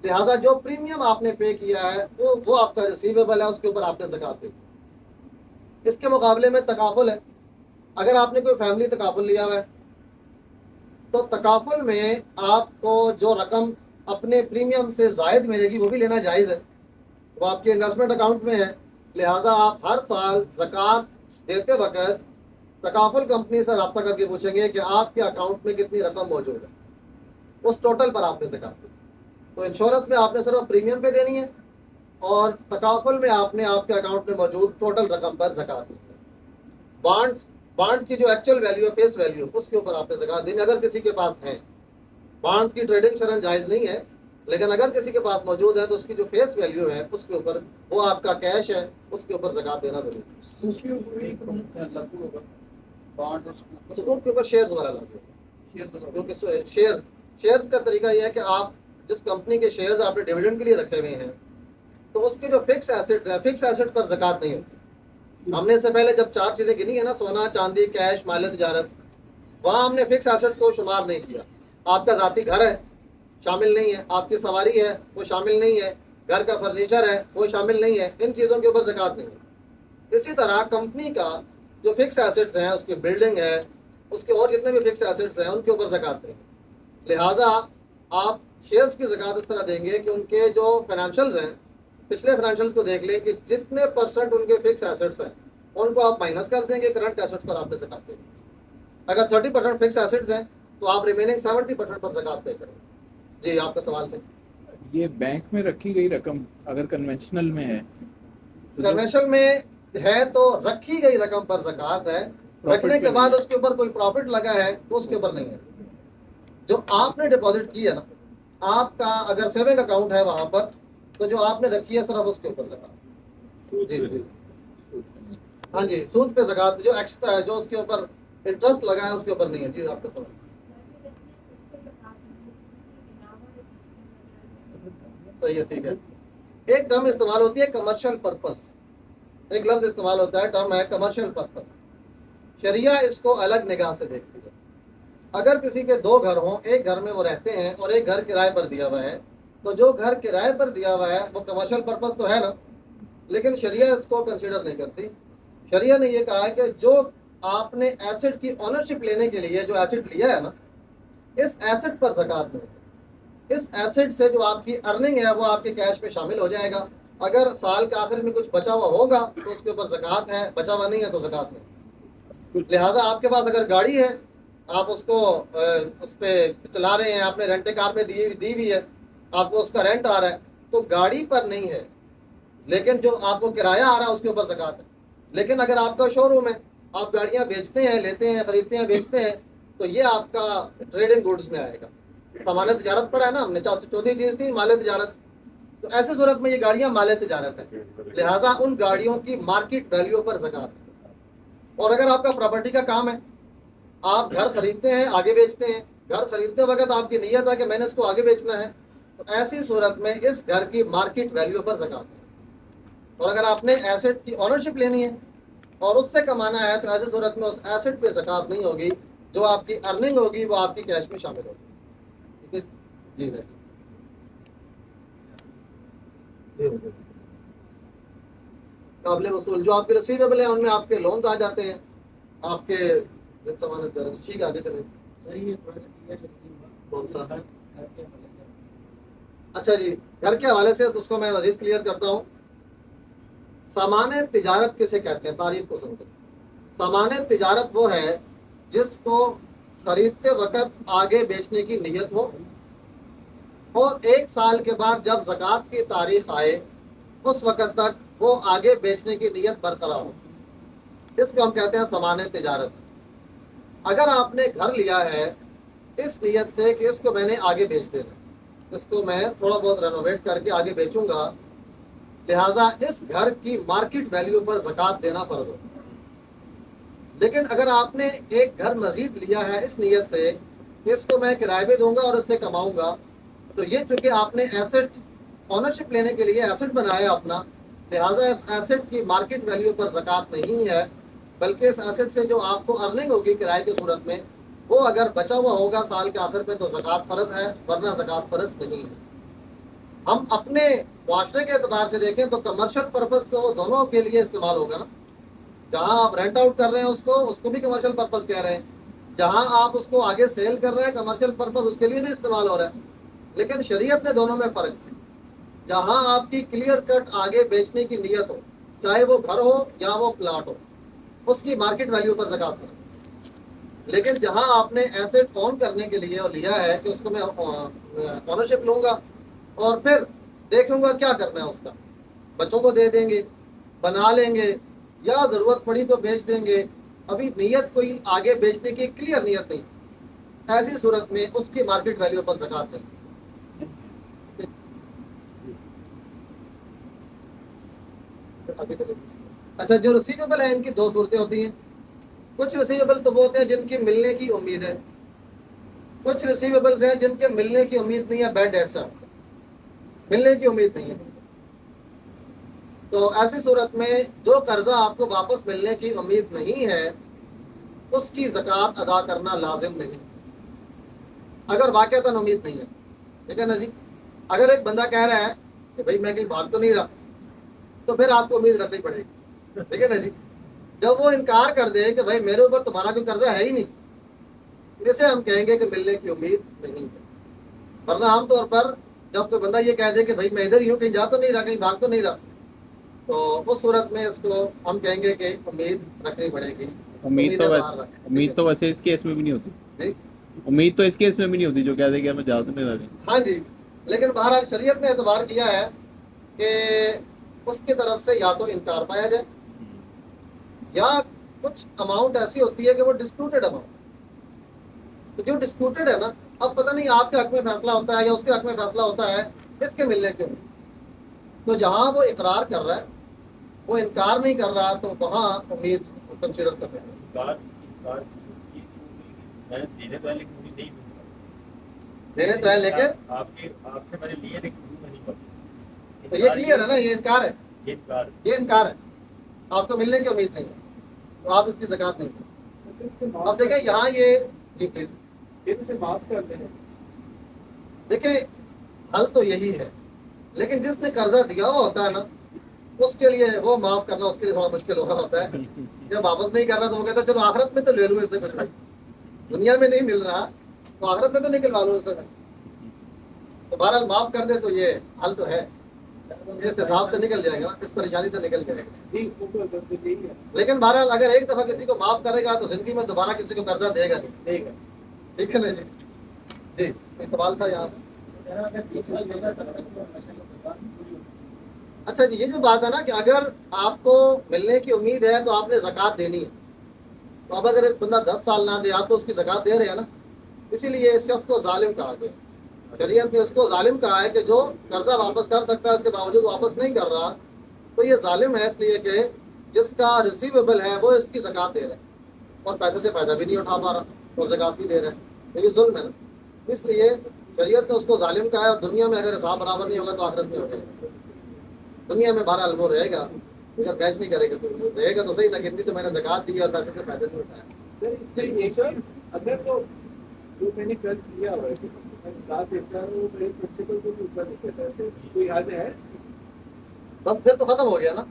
لہٰذا جو پریمیم آپ نے پے کیا ہے وہ آپ کا ریسیویبل ہے، اس کے اوپر آپ نے زکوٰۃ دی. اس کے مقابلے میں تکافل ہے. اگر آپ نے کوئی فیملی تکافل لیا ہوا ہے تو تکافل میں آپ کو جو رقم اپنے پریمیم سے زائد ملے گی وہ بھی لینا جائز ہے، وہ آپ کے انویسٹمنٹ اکاؤنٹ میں ہے. لہٰذا آپ ہر سال زکوٰۃ دیتے وقت تکافل کمپنی سے رابطہ کر کے پوچھیں گے کہ آپ کے اکاؤنٹ میں کتنی رقم موجود ہے، اس ٹوٹل پر آپ نے زکوٰۃ دی۔ تو انشورنس میں آپ نے صرف پریمیم پہ دینی ہے، اور تکافل میں آپ نے آپ کے اکاؤنٹ میں موجود ٹوٹل رقم پر زکوٰۃ دینی ہے۔ بانڈز کی جو ایکچوئل ویلیو ہے، فیس ویلیو، اس کے اوپر آپ نے زکوٰۃ دینی اگر کسی کے پاس ہے۔ بانڈز کی ٹریڈنگ شرعاً جائز نہیں ہے، لیکن اگر کسی کے پاس موجود ہے تو اس کی جو فیس ویلیو ہے اس کے اوپر، وہ آپ کا کیش ہے، اس کے اوپر زکوٰۃ دینا ضروری ہے۔ سکوک کے اوپر شیئرز والا لاگو ہے، کیونکہ شیئرز کا طریقہ یہ ہے کہ آپ جس کمپنی کے شیئرز آپ نے ڈیویڈنڈ کے لیے رکھے ہوئے ہیں، تو اس کے جو فکس ایسٹس ہیں، فکس ایسٹ پر زکوٰۃ نہیں ہوتی۔ ہم نے اس سے پہلے جب 4 چیزیں گنی ہیں نا، سونا، چاندی، کیش، مال تجارت، وہاں ہم نے فکس ایسٹ کو شمار نہیں کیا۔ آپ کا ذاتی گھر ہے، شامل نہیں ہے، آپ کی سواری ہے، وہ شامل نہیں ہے، گھر کا فرنیچر ہے، وہ شامل نہیں ہے، ان چیزوں کے اوپر زکوٰۃ نہیں ہے۔ اسی طرح کمپنی کا جو فکس ایسٹس ہیں، اس کی بلڈنگ ہے، اس کے اور جتنے بھی فکس ایسٹس ہیں، ان کے اوپر زکوٰۃ دیں گے۔ لہٰذا آپ شیئرز کی زکوٰۃ اس طرح دیں گے کہ ان کے جو فائنینشیلز ہیں، پچھلے فائنینشیلز کو دیکھ لیں کہ جتنے % ان کے فکس ایسٹس ہیں ان کو آپ مائنس کر دیں گے، کرنٹ ایسٹس پر آپ نے زکوٰۃ دیں گے۔ اگر 30% فکس ایسٹس ہیں تو آپ ریمیننگ 70% پر زکوٰۃ پے کریں گے۔ جی، آپ کا سوال تھا۔ یہ بینک میں رکھی گئی رقم اگر کنونشنل میں ہے، کنونشنل میں ہے تو رکھی گئی رقم پر زکوٰۃ ہے، رکھنے کے بعد اس کے اوپر کوئی پروفٹ لگا ہے تو اس کے اوپر نہیں ہے۔ جو آپ نے ڈپازٹ کی ہے نا، آپ کا اگر سیونگ اکاؤنٹ ہے وہاں پر، تو جو آپ نے رکھی ہے صرف اس کے اوپر زکوٰۃ۔ جی جی، ہاں جی، سود پہ زکوٰۃ، جو ایکسٹرا جو اس کے اوپر انٹرسٹ لگا ہے اس کے اوپر نہیں ہے۔ جی، آپ کا سوال صحیح ہے، ٹھیک ہے۔ ایک ٹرم استعمال ہوتی ہے کمرشل پرپس، ایک لفظ استعمال ہوتا ہے، ٹرم ہے کمرشل پرپس۔ شریعہ اس کو الگ نگاہ سے دیکھتی ہے۔ اگر کسی کے 2 گھر ہوں، ایک گھر میں وہ رہتے ہیں اور ایک گھر کرائے پر دیا ہوا ہے، تو جو گھر کرائے پر دیا ہوا ہے وہ کمرشل پرپس تو ہے نا، لیکن شریعہ اس کو کنسیڈر نہیں کرتی۔ شریعہ نے یہ کہا ہے کہ جو آپ نے ایسٹ کی اونرشپ لینے کے لیے جو ایسٹ لیا ہے نا، اس ایسٹ پر زکوٰۃ نہیں ہے۔ اس ایسٹ سے جو آپ کی ارننگ ہے وہ آپ کے کیش میں شامل ہو جائے گا۔ اگر سال کے آخر میں کچھ بچا ہوا ہوگا تو اس کے اوپر زکوٰۃ ہے، بچا ہوا نہیں ہے تو زکوٰۃ نہیں۔ لہٰذا آپ کے پاس اگر گاڑی ہے، آپ اس کو اس پہ چلا رہے ہیں، آپ نے رینٹ کار میں دی ہوئی ہے، آپ کو اس کا رینٹ آ رہا ہے، تو گاڑی پر نہیں ہے، لیکن جو آپ کو کرایہ آ رہا ہے اس کے اوپر زکوٰۃ ہے۔ لیکن اگر آپ کا شو روم ہے، آپ گاڑیاں بیچتے ہیں، لیتے ہیں، خریدتے ہیں، بیچتے ہیں، تو یہ آپ کا ٹریڈنگ گوڈز میں آئے گا۔ سامان تجارت پڑا ہے نا ہم نے، چوتھی چیز تھی مال تجارت، تو ایسی صورت میں یہ گاڑیاں مال تجارت ہیں، لہٰذا ان گاڑیوں کی مارکیٹ ویلیو پر زکوٰۃ ہے۔ اور اگر آپ کا پراپرٹی کا کام ہے، آپ گھر خریدتے ہیں، آگے بیچتے ہیں، گھر خریدتے وقت آپ کی نیت ہے کہ میں نے اس کو آگے بیچنا ہے، تو ایسی صورت میں اس گھر کی مارکیٹ ویلیو پر زکوٰۃ ہے۔ اور اگر آپ نے ایسٹ کی اونرشپ لینی ہے اور اس سے کمانا ہے، تو ایسی صورت میں اس ایسٹ پہ زکوٰۃ نہیں ہوگی، جو آپ کی ارننگ ہوگی وہ آپ کی کیش میں شامل ہوگی۔ ٹھیک ہے جی بھائی، جی قابل وصول جو آپ کے ریسیویبل ہیں ان میں آپ کے لونز آ جاتے ہیں، آپ کے سامان ٹھیک ہے، آگے چلیں۔ کون سا؟ اچھا جی، گھر کے حوالے سے تو اس کو میں مزید کلیئر کرتا ہوں۔ سامان تجارت کسے کہتے ہیں، تعریف کو سمجھیں۔ سامان تجارت وہ ہے جس کو خریدتے وقت آگے بیچنے کی نیت ہو، اور 1 سال کے بعد جب زکوٰۃ کی تاریخ آئے اس وقت تک وہ آگے بیچنے کی نیت برقرار ہو، اس کو ہم کہتے ہیں سامان تجارت۔ اگر آپ نے گھر لیا ہے اس نیت سے کہ اس کو میں نے آگے بیچ دینا، اس کو میں تھوڑا بہت رینوویٹ کر کے آگے بیچوں گا، لہٰذا اس گھر کی مارکیٹ ویلیو پر زکوٰۃ دینا فرض ہو۔ لیکن اگر آپ نے ایک گھر مزید لیا ہے اس نیت سے کہ اس کو میں کرائے پہ دوں گا اور اس سے کماؤں گا، تو یہ چونکہ آپ نے ایسٹ اونرشپ لینے کے لیے ایسٹ بنایا اپنا، لہٰذا اس ایسٹ کی مارکیٹ ویلیو پر زکوٰۃ نہیں ہے، بلکہ اس ایسٹ سے جو آپ کو ارننگ ہوگی کرائے کی صورت میں، وہ اگر بچا ہوا ہوگا سال کے آخر میں تو زکوٰۃ فرض ہے، ورنہ زکوٰۃ فرض نہیں ہے۔ ہم اپنے معاشرے کے اعتبار سے دیکھیں تو کمرشل پرپس تو دونوں کے لیے استعمال ہوگا نا۔ جہاں آپ رینٹ آؤٹ کر رہے ہیں اس کو بھی کمرشل پرپس کہہ رہے ہیں، جہاں آپ اس کو آگے سیل کر رہے ہیں کمرشل پرپس اس کے لیے بھی استعمال ہو رہا ہے۔ لیکن شریعت نے دونوں میں فرق کیا۔ جہاں آپ کی کلیئر کٹ آگے بیچنے کی نیت ہو چاہے وہ گھر ہو یا وہ پلاٹ ہو، اس کی مارکیٹ ویلیو پر زکوٰۃ کریں۔ لیکن جہاں آپ نے ایسٹ اون کرنے کے لیے لیا ہے کہ اس کو میں اونرشپ لوں گا اور پھر دیکھوں گا کیا کرنا ہے اس کا، بچوں کو دے دیں گے، بنا لیں گے، یا ضرورت پڑی تو بیچ دیں گے، ابھی نیت کوئی آگے بیچنے کی کلیئر نیت نہیں، ایسی صورت میں اس کی مارکیٹ ویلیو پر زکوٰۃ دیں۔ اچھا، جو ریسیویبل ہیں ان کی دو صورتیں ہوتی ہیں۔ کچھ ریسیویبل تو وہ ہوتے ہیں جن کی ملنے کی امید ہے، کچھ ریسیویبلز ہیں جن کے ملنے کی امید نہیں ہے، بیڈ ڈیٹس ہیں، ملنے کی امید نہیں ہے۔ تو ایسی صورت میں جو قرضہ آپ کو واپس ملنے کی امید نہیں ہے اس کی زکوٰۃ ادا کرنا لازم نہیں، اگر واقعتاً امید نہیں ہے، ٹھیک ہے نا جی۔ اگر ایک بندہ کہہ رہا ہے کہ بھائی میں کہیں بھاگ تو نہیں رہا، تو پھر آپ کو امید رکھنی پڑے گی، ٹھیک ہے نا جی۔ جب وہ انکار کر دے کہ بھائی میرے اوپر تمہارا کوئی قرضہ ہے ہی نہیں، اسے ہم کہیں گے کہ ملنے کی امید نہیں ہے۔ ورنہ عام طور پر جب کوئی بندہ یہ کہہ دے کہ بھائی میں ادھر ہی ہوں، کہیں جا تو نہیں رہا، کہیں بھاگ تو نہیں رہا، تو اس صورت میں اس کو ہم کہیں گے کہ امید رکھنی پڑے گی۔ امید تو ویسے اس کیس میں بھی نہیں ہوتی، جی امید تو اس کیس میں بھی نہیں ہوتی جو کہتے ہیں کہ میں جا تو نہیں رہا۔ ہاں جی، لیکن بہرحال شریعت نے اعتبار کیا ہے کہ اس کی طرف سے یا تو انکار پایا جائے، یا کچھ اماؤنٹ ایسی ہوتی ہے کہ وہ ڈسپیوٹڈ اماؤنٹ، تو جو ڈسپیوٹڈ ہے نا، اب پتہ نہیں آپ کے حق میں فیصلہ ہوتا ہے یا اس کے حق میں فیصلہ ہوتا ہے اس کے ملنے کے لیے، تو جہاں وہ اقرار کر رہا ہے، وہ انکار نہیں کر رہا، تو وہاں امید کنسیڈر کر رہے ہیں۔ میں دینے والے کو بھی نہیں دوں گا، دینے تو ہے لیکن آپ سے میں نے لیے لیکن دوں نہیں پڑتا، تو یہ کلیئر ہے نا، یہ انکار ہے، یہ یہ انکار ہے، آپ کو ملنے کی امید نہیں ہے، تو آپ اس کی زکوٰۃ نہیں دیں۔ اب دیکھیں یہاں یہ جی پلیز معاف کر دیں۔ دیکھیں حل تو یہی ہے، لیکن جس نے قرضہ دیا ہوا ہوتا ہے نا، اس کے لیے وہ معاف کرنا اس کے لیے تھوڑا مشکل ہو رہا ہوتا ہے۔ جب واپس نہیں کر رہا تو وہ کہتا ہے چلو آخرت میں تو لے لوں اس سے کچھ نہیں، دنیا میں نہیں مل رہا تو آخرت میں تو نکلوا لوں اس سے، تو بہرحال معاف کر دے تو یہ حل تو ہے، اس حساب سے نکل جائے گا نا، اس پریشانی سے نکل جائے گا۔ لیکن بہرحال اگر ایک دفعہ کسی کو معاف کرے گا تو زندگی میں دوبارہ کسی کو قرضہ دے گا نہیں، ٹھیک ہے نا جی۔ جی کوئی سوال تھا یہاں پہ؟ اچھا جی، یہ جو بات ہے نا کہ اگر آپ کو ملنے کی امید ہے تو آپ نے زکوٰۃ دینی ہے، تو اب اگر ایک بندہ 10 سال نہ دے، آپ تو اس کی زکوٰۃ دے رہے ہیں نا، اسی لیے اس شخص کو ظالم کہا گیا۔ شریعت نے اس کو ظالم کہا ہے کہ جو قرضہ واپس کر سکتا ہے اس کے باوجود واپس نہیں کر رہا، تو یہ ظالم ہے، اس لیے کہ جس کا ریسیویبل ہے وہ اس کی زکوٰۃ دے رہا ہے اور پیسے سے فائدہ بھی نہیں اٹھا پا رہا اور زکوٰۃ بھی دے رہا ہے، تو یہ ظلم ہے نا۔ اس لیے شریعت نے اس کو ظالم کہا ہے، اور دنیا میں اگر حساب برابر نہیں ہوگا تو آخرت میں ہو جائے گا۔ دنیا میں بہرحال وہ رہے گا، اگر کیش نہیں کرے گا تو رہے گا تو صحیح، نہ کتنی تو میں نے زکوٰۃ دی اور پیسے سے فائدہ نہیں اٹھایا۔ سر اس میں ایک اگر تو جو میں نے قرض کیا ہوا ہے زکوٰۃ دیتا ہے وہ میرے پرنسپل سے بھی اوپر نکل جاتا ہے، کوئی حد ہے؟ بس پھر تو ختم ہو گیا نا،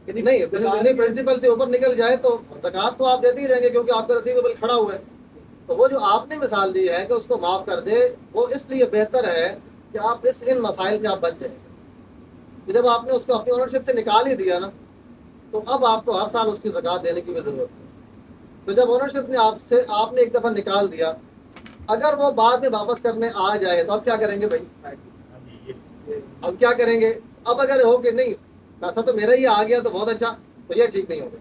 نہیں پھر نہیں پرنسپل سے اوپر نکل جائے تو زکوٰۃ تو آپ دیتے ہی رہیں گے کیونکہ آپ کا ریسیویبل کھڑا ہوا ہے۔ تو وہ جو آپ نے مثال دی ہے کہ اس کو معاف کر دے، وہ اس لیے بہتر ہے کہ آپ ان مسائل سے آپ بچ جائیں کہ جب آپ نے اس کو اپنی اونرشپ سے نکال ہی دیا نا، تو اب آپ کو ہر سال اس کی زکوٰۃ دینے کی بھی ضرورت ہے۔ تو جب اونرشپ نے آپ نے ایک دفعہ نکال دیا، اگر وہ بعد میں واپس کرنے آ جائے تو اب کیا کریں گے بھائی؟ اب کیا کریں گے؟ اب اگر ہو کہ نہیں پیسہ تو میرا ہی آ گیا تو بہت اچھا، تو یہ ٹھیک نہیں ہوگا۔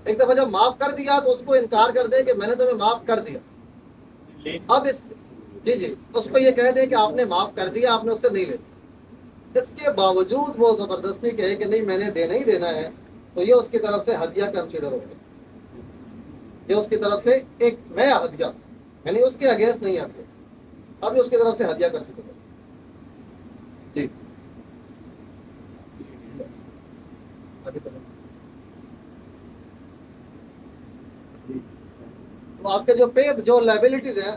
ایک دفعہ جب معاف کر دیا تو اس کو انکار کر دیں کہ میں نے تمہیں معاف کر دیا۔ اب جی اس کو یہ کہہ دیں کہ آپ نے معاف کر دیا، آپ نے اس سے نہیں لینا، اس کے باوجود وہ زبردستی کہے کہ نہیں میں نے دینا ہی دینا ہے، تو یہ اس کی طرف سے ہدیہ کنسیڈر ہوگا، یہ اس کی طرف سے ایک نیا ہدیہ، یعنی اس کے اگینسٹ نہیں آتے، اب اس کی طرف سے ہدیہ کنسیڈر ہوگا۔ جی تو آپ کے جو لائبلٹیز ہیں،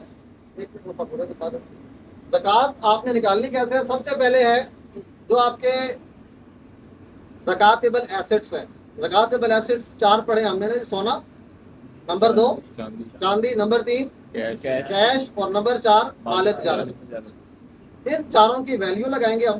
زکوٰۃ آپ نے نکالنی کیسے ہے؟ سب سے پہلے ہے جو آپ کے زکاتیبل ایسٹس ہیں۔ زکاتیبل ایسٹس 4 پڑھے ہم نے، سونا، نمبر 2 چاندی، نمبر 3 کیش، اور نمبر 4 مال تجارت۔ ان چاروں کی ویلیو لگائیں گے ہم،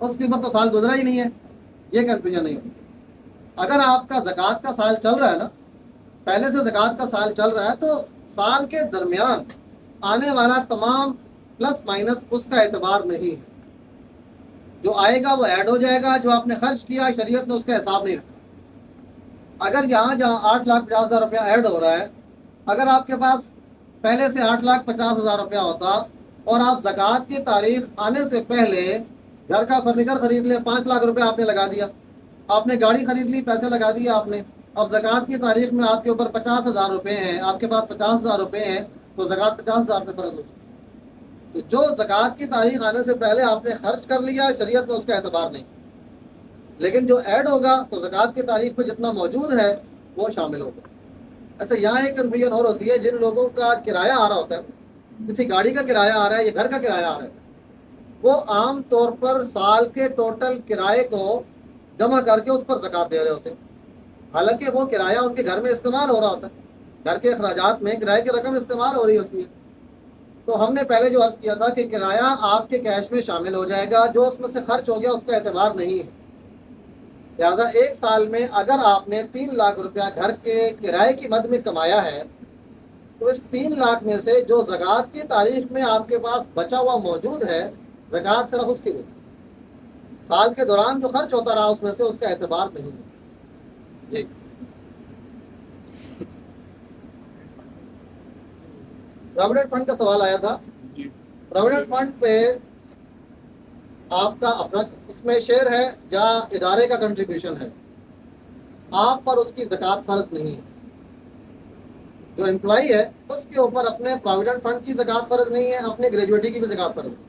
اس کے اوپر تو سال گزرا ہی نہیں ہے. یہ کنفیوژن نہیں ہوتی. اگر آپ کا زکوٰۃ کا سال چل رہا ہے نا، پہلے سے زکوٰۃ کا سال چل رہا ہے، تو سال کے درمیان آنے والا تمام پلس مائنس اس کا اعتبار نہیں ہے. جو آئے گا وہ ایڈ ہو جائے گا. جو آپ نے خرچ کیا شریعت نے اس کا حساب نہیں رکھا. اگر جہاں 8,50,000 روپیہ ایڈ ہو رہا ہے، اگر آپ کے پاس پہلے سے 8,50,000 روپیہ ہوتا اور آپ زکوٰۃ کی تاریخ آنے سے پہلے گھر کا فرنیچر خرید لے، 5 لاکھ روپے آپ نے لگا دیا، آپ نے گاڑی خرید لی، پیسے لگا دیا آپ نے. اب زکوٰۃ کی تاریخ میں آپ کے اوپر 50,000 روپے ہیں، آپ کے پاس 50,000 روپے ہیں، تو زکوٰۃ 50,000 روپے فرض ہوگی. تو جو زکوٰۃ کی تاریخ آنے سے پہلے آپ نے خرچ کر لیا شریعت میں اس کا اعتبار نہیں. لیکن جو ایڈ ہوگا تو زکوٰۃ کی تاریخ پہ جتنا موجود ہے وہ شامل ہوگا. اچھا، یہاں ایک کنفیوژن اور ہوتی ہے. جن لوگوں کا کرایہ آ رہا ہوتا ہے، کسی گاڑی کا کرایہ آ رہا ہے یا گھر کا کرایہ آ رہا ہے، وہ عام طور پر سال کے ٹوٹل کرائے کو جمع کر کے اس پر زکوٰۃ دے رہے ہوتے ہیں. حالانکہ وہ کرایہ ان کے گھر میں استعمال ہو رہا ہوتا ہے، گھر کے اخراجات میں کرایے کی رقم استعمال ہو رہی ہوتی ہے. تو ہم نے پہلے جو عرض کیا تھا کہ کرایہ آپ کے کیش میں شامل ہو جائے گا، جو اس میں سے خرچ ہو گیا اس کا اعتبار نہیں ہے. لہٰذا ایک سال میں اگر آپ نے 3 لاکھ روپیہ گھر کے کرائے کی مد میں کمایا ہے، تو اس 3 لاکھ میں سے جو زکوٰۃ کی تاریخ میں آپ کے پاس بچا ہوا موجود ہے، زکوٰۃ صرف اس کی ملے. سال کے دوران جو خرچ ہوتا رہا اس میں سے اس کا اعتبار نہیں ہے. جی پروویڈنٹ فنڈ کا سوال آیا تھا. جی پروویڈنٹ فنڈ پہ آپ کا اپنا اس میں شیئر ہے یا ادارے کا کنٹریبیوشن ہے، آپ پر اس کی زکوٰۃ فرض نہیں ہے. جو امپلائی ہے اس کے اوپر اپنے پروویڈنٹ فنڈ کی زکوٰۃ فرض نہیں ہے، اپنے گریجویٹی کی بھی زکوٰۃ فرض نہیں.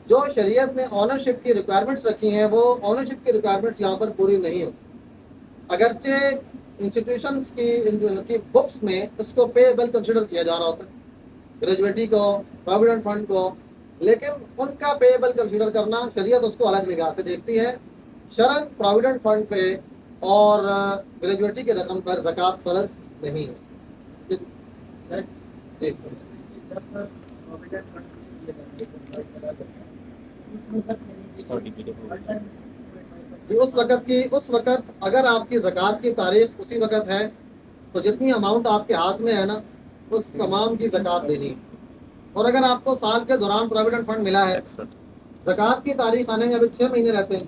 جو شریعت نے آنرشپ کی ریکوائرمنٹس رکھی ہیں وہ آنرشپ کی ریکوائرمنٹس یہاں پر پوری نہیں ہوتی. اگرچہ انسٹیٹیوشنس کی بکس میں اس کو پیبل کنسیڈر کیا جا رہا ہوتا ہے، گریجویٹی کو، پروویڈنٹ فنڈ کو، لیکن ان کا پیبل کنسیڈر کرنا شریعت اس کو الگ نگاہ سے دیکھتی ہے. شرعاً پروویڈنٹ فنڈ پہ اور گریجویٹی کی رقم پر زکوٰۃ فرض نہیں ہے. جی اس وقت اگر آپ کی زکوٰۃ کی تاریخ اسی وقت ہے تو جتنی اماؤنٹ آپ کے ہاتھ میں ہے نا اس تمام کی زکوٰۃ دینی ہے. اور اگر آپ کو سال کے دوران پروویڈنٹ فنڈ ملا ہے، زکوٰۃ کی تاریخ آنے میں ابھی 6 مہینے رہتے ہیں،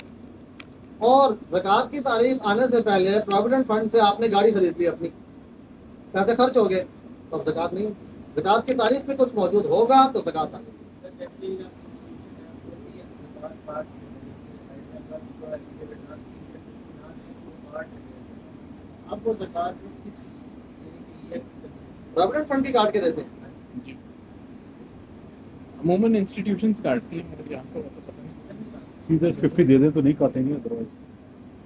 اور زکوٰۃ کی تاریخ آنے سے پہلے پروویڈنٹ فنڈ سے آپ نے گاڑی خرید لی، اپنی پیسے خرچ ہو گئے، تو اب زکوٰۃ نہیں. زکوٰۃ کی تاریخ میں کچھ موجود ہوگا تو زکوٰۃ آ گئی. پروویڈنٹ فنڈ کی کاٹ کے دیتے ہیں. جی عموماً انسٹیٹیوشنس کاٹتی ہیں، مگر یہاں پر ایسا پتہ نہیں. سیدھے 50 دے دیں تو نہیں کاٹیں گے ادروائز.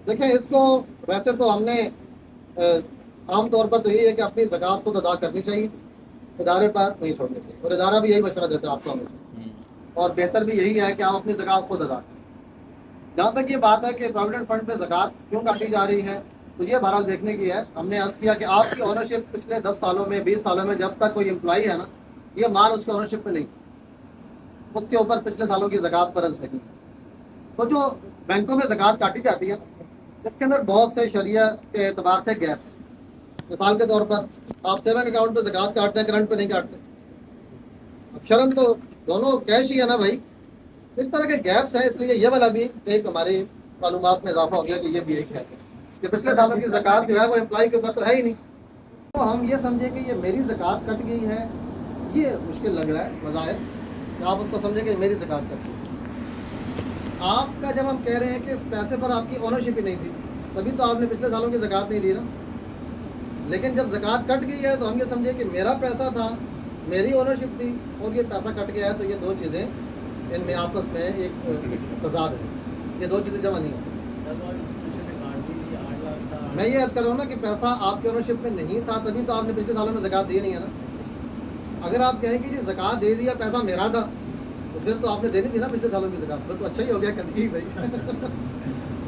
دیکھیں اس کو ویسے تو ہم نے عام طور پر تو یہی ہے کہ اپنی زکوٰۃ خود ادا کرنی چاہیے، ادارے پر نہیں چھوڑنی چاہیے. اور ادارہ بھی یہی مشورہ دیتا ہے آپ کو ہمیشہ، اور بہتر بھی یہی ہے کہ آپ اپنی زکوٰۃ خود ادا کریں. جہاں تک یہ بات ہے کہ پروویڈنٹ فنڈ پہ زکوٰۃ کیوں کاٹی جا رہی ہے، تو یہ بہرحال دیکھنے کی ہے. ہم نے عرض کیا کہ آپ کی اونرشپ پچھلے 10 سالوں میں 20 سالوں میں جب تک کوئی امپلائی ہے نا، یہ مال اس کے اونرشپ پہ نہیں، اس کے اوپر پچھلے سالوں کی زکوٰۃ فرض نہیں. تو جو بینکوں میں زکوٰۃ کاٹی جاتی ہے اس کے اندر بہت سے شریعت کے اعتبار سے گیپس. مثال کے طور پر آپ سیونگ اکاؤنٹ پہ زکوٰۃ کاٹتے ہیں، کرنٹ پہ نہیں کاٹتے. اب شرن تو دونوں کیش ہی ہے نا بھائی. اس طرح کے گیپس ہیں، اس لیے یہ والا بھی ایک ہماری معلومات میں اضافہ ہو گیا کہ یہ بھی ایک ہے کہ پچھلے سالوں کی زکوٰۃ جو ہے وہ امپلائی کے اوپر تو ہے ہی نہیں. تو ہم یہ سمجھیں کہ یہ میری زکوٰۃ کٹ گئی ہے، یہ مشکل لگ رہا ہے مظاہر کہ آپ اس کو سمجھیں کہ میری زکوٰۃ کٹ گئی. آپ کا جب ہم کہہ رہے ہیں کہ اس پیسے پر آپ کی اونرشپ ہی نہیں تھی، تبھی تو آپ نے پچھلے سالوں کی زکوٰۃ نہیں دی نا. لیکن جب زکوٰۃ کٹ گئی ہے تو ہم یہ سمجھیں کہ میرا پیسہ تھا، میری اونرشپ تھی، اور یہ پیسہ کٹ گیا ہے، تو یہ دو چیزیں ان میں آپس میں ایک تضاد ہے. یہ دو چیزیں جمع نہیں ہوتی. میں یہ عرض کر رہا ہوں نا کہ پیسہ آپ کے اونرشپ میں نہیں تھا، تبھی تو آپ نے پچھلے سالوں میں زکوٰۃ دی نہیں ہے نا. اگر آپ کہیں کہ جی زکوٰۃ دے دیا، پیسہ میرا تھا، تو پھر تو آپ نے دینی تھی نا پچھلے سالوں کی زکوٰۃ. پھر تو اچھا ہی ہو گیا، کٹ گئی بھائی.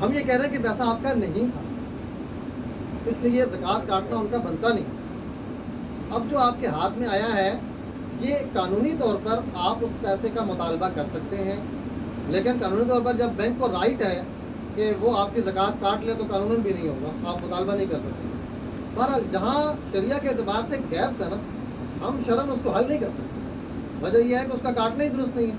ہم یہ کہہ رہے ہیں کہ پیسہ آپ کا نہیں تھا، اس لیے زکوٰۃ کاٹنا ان کا بنتا نہیں. اب جو آپ کے ہاتھ میں آیا ہے، یہ قانونی طور پر آپ اس پیسے کا مطالبہ کر سکتے ہیں لیکن قانونی طور پر جب بینک کو رائٹ ہے کہ وہ آپ کی زکوٰۃ کاٹ لے تو قانون بھی نہیں ہوگا, آپ مطالبہ نہیں کر سکتے. بہرحال جہاں شریعہ کے اعتبار سے گیپس ہے نا, ہم شرعاً اس کو حل نہیں کر سکتے. وجہ یہ ہے کہ اس کا کاٹنا ہی درست نہیں ہے.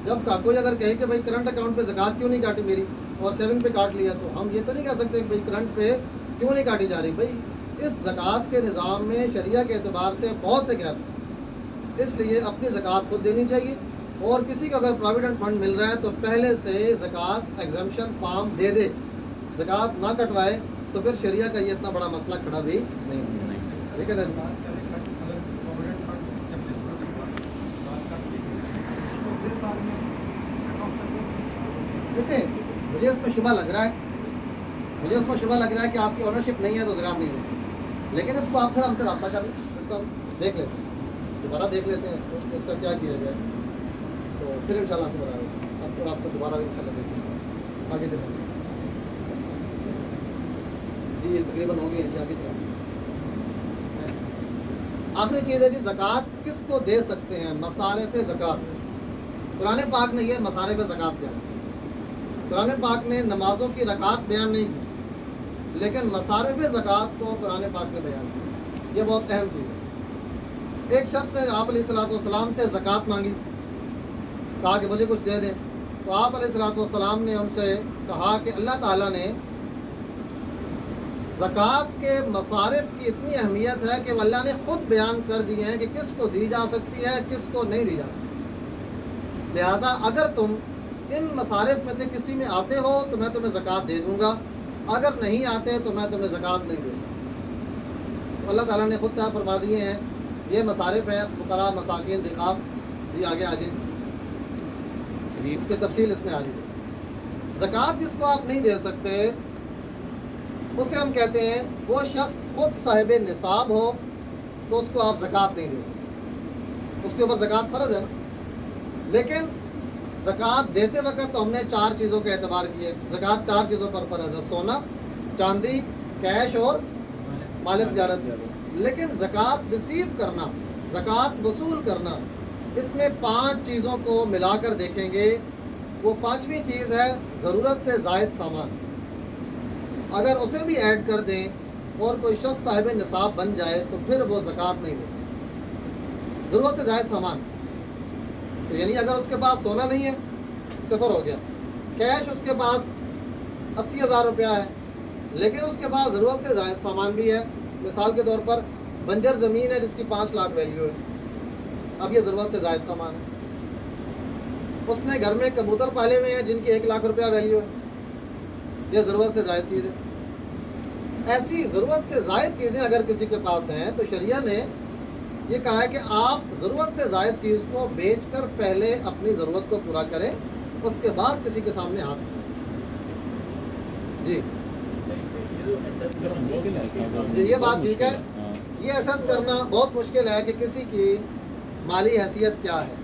جب کوئی اگر کہے کہ بھائی کرنٹ اکاؤنٹ پہ زکوٰۃ کیوں نہیں کاٹی میری اور سیونگ پہ کاٹ لیا, تو ہم یہ تو نہیں کہہ سکتے کہ بھائی کرنٹ پہ کیوں نہیں کاٹی جا رہی. بھائی اس زکوٰۃ کے نظام میں شریعہ کے اعتبار سے بہت سے گیپس ہیں, اس لیے اپنی زکوٰۃ خود دینی چاہیے. اور کسی کو اگر پراویڈنٹ فنڈ مل رہا ہے تو پہلے سے زکوٰۃ ایگزمپشن فارم دے دے, زکوٰۃ نہ کٹوائے, تو پھر شریعہ کا یہ اتنا بڑا مسئلہ کھڑا بھی نہیں ہوگا. ٹھیک ہے نا. دیکھیں مجھے اس میں شبہ لگ رہا ہے کہ آپ کی اونرشپ نہیں ہے تو زکوٰۃ نہیں ہوتی. لیکن اس کو آپ پھر ہم سے رابطہ کر لیں, اس کو ہم دیکھ لیتے ہیں, دوبارہ دیکھ لیتے ہیں اس کو, اس کا کیا کیا جائے, تو پھر انشاءاللہ آپ کو بتا دیں. آپ کو رابطہ دوبارہ انشاءاللہ دیکھ لیں. آگے چلیں جی, یہ تقریباً ہو گئی ہے جی. آگے چلیں. آخری چیز ہے جی, زکوٰۃ کس کو دے سکتے ہیں؟ مصارف زکوٰۃ. قرآن پاک نے یہ مصارف زکوٰۃ بیان کی. قرآن پاک نے نمازوں کی رکعات بیان نہیں کی, لیکن مصارف زکوٰۃ کو قرآن پاک نے بیان کیا. یہ بہت اہم چیز ہے. ایک شخص نے آپ علیہ الصلوۃ والسلام سے زکوٰۃ مانگی, کہا کہ مجھے کچھ دے دیں. تو آپ علیہ الصلوۃ والسلام نے ان سے کہا کہ اللہ تعالیٰ نے زکوٰۃ کے مصارف کی اتنی اہمیت ہے کہ وہ اللہ نے خود بیان کر دیے ہیں کہ کس کو دی جا سکتی ہے, کس کو نہیں دی جا سکتی. لہٰذا اگر تم ان مصارف میں سے کسی میں آتے ہو تو میں تمہیں زکوٰۃ دے دوں گا, اگر نہیں آتے تو میں تمہیں زکوٰۃ نہیں دے سکتا. تو اللہ تعالیٰ نے خود طے فرما دیے ہیں. یہ مصارف ہیں فقراء, مساکین, رقاب. جی آگے آ جائیں, اس کی تفصیل اس میں آ جائے. زکوٰۃ جس کو آپ نہیں دے سکتے اسے ہم کہتے ہیں وہ شخص خود صاحب نصاب ہو تو اس کو آپ زکوٰۃ نہیں دے سکتے, اس کے اوپر زکوٰۃ فرض ہے نا. لیکن زکوٰۃ دیتے وقت تو ہم نے 4 چیزوں کے اعتبار کیے. زکوٰۃ 4 چیزوں پر فرض ہے: سونا, چاندی, کیش اور مال تجارت. لیکن زکوٰۃ ریسیو کرنا, زکوٰۃ وصول کرنا, اس میں 5 چیزوں کو ملا کر دیکھیں گے. وہ 5ویں چیز ہے ضرورت سے زائد سامان. اگر اسے بھی ایڈ کر دیں اور کوئی شخص صاحب نصاب بن جائے تو پھر وہ زکوٰۃ نہیں دے سکتا. ضرورت سے زائد سامان, تو یعنی اگر اس کے پاس سونا نہیں ہے, 0 ہو گیا. کیش اس کے پاس 80,000 روپیہ ہے, لیکن اس کے پاس ضرورت سے زائد سامان بھی ہے. مثال کے طور پر بنجر زمین ہے جس کی 5 لاکھ ویلیو ہے, اب یہ ضرورت سے زائد سامان ہے. اس نے گھر میں کبوتر پالے ہوئے ہیں جن کی 1 لاکھ روپیہ ویلیو ہے, یہ ضرورت سے زائد چیز ہے. ایسی ضرورت سے زائد چیزیں اگر کسی کے پاس ہیں تو شریعہ نے یہ کہا ہے کہ آپ ضرورت سے زائد چیز کو بیچ کر پہلے اپنی ضرورت کو پورا کریں, اس کے بعد کسی کے سامنے ہاتھ دیں. جی جی, یہ بات ٹھیک ہے. یہ اسیس کرنا بہت مشکل ہے کہ کسی کی مالی حیثیت کیا ہے.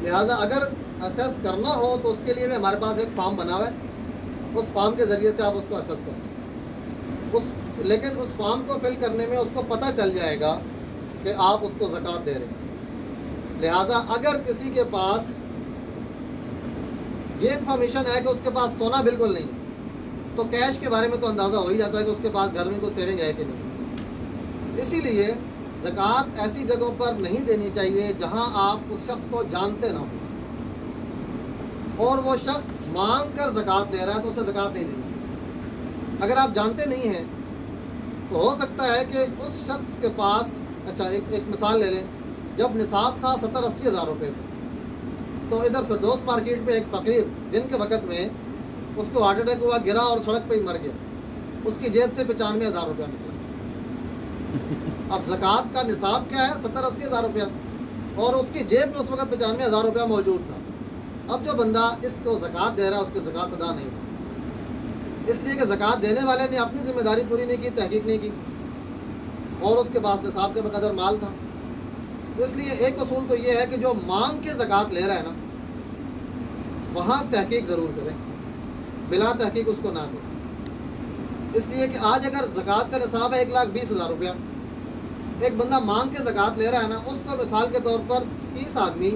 لہٰذا اگر اسیس کرنا ہو تو اس کے لیے بھی ہمارے پاس ایک فارم بنا ہوا ہے, اس فارم کے ذریعے سے آپ اس کو اسیس کر سکتے ہیں. لیکن اس فارم کو فل کرنے میں اس کو پتہ چل جائے گا کہ آپ اس کو زکوٰۃ دے رہے ہیں. لہٰذا اگر کسی کے پاس یہ انفارمیشن ہے کہ اس کے پاس سونا بالکل نہیں, تو کیش کے بارے میں تو اندازہ ہو ہی جاتا ہے کہ اس کے پاس گھر میں کوئی سیونگ ہے کہ نہیں. اسی لیے زکوٰۃ ایسی جگہوں پر نہیں دینی چاہیے جہاں آپ اس شخص کو جانتے نہ ہوں, اور وہ شخص مانگ کر زکوٰۃ دے رہا ہے تو اسے زکوٰۃ نہیں دینی. اگر آپ جانتے نہیں ہیں تو ہو سکتا ہے کہ اس شخص کے پاس, اچھا ایک مثال لے لیں, جب نصاب تھا 70-80 ہزار روپے پہ, تو ادھر فردوس مارکیٹ میں ایک فقیر جن کے وقت میں اس کو ہارٹ اٹیک ہوا, گرا اور سڑک پہ ہی مر گیا, اس کی جیب سے 95,000 روپیہ نکلا. اب زکوٰۃ کا نصاب کیا ہے؟ 70-80 ہزار روپیہ, اور اس کی جیب میں اس وقت 95,000 روپیہ موجود تھا. اب جو بندہ اس کو زکوٰۃ دے رہا ہے اس کی زکوٰۃ ادا نہیں ہوئی, اس لیے کہ زکوٰۃ دینے والے نے اپنی ذمہ داری پوری نہیں کی, تحقیق نہیں کی, اور اس کے پاس نصاب کے بقدر مال تھا. تو اس لیے ایک اصول تو یہ ہے کہ جو مانگ کے زکوٰۃ لے رہا ہے نا, وہاں تحقیق ضرور کریں, بلا تحقیق اس کو نہ دیں. اس لیے کہ آج اگر زکوٰۃ کا نصاب ہے 1,20,000 روپیہ, ایک بندہ مانگ کے زکوٰۃ لے رہا ہے نا, اس کو مثال کے طور پر 30 آدمی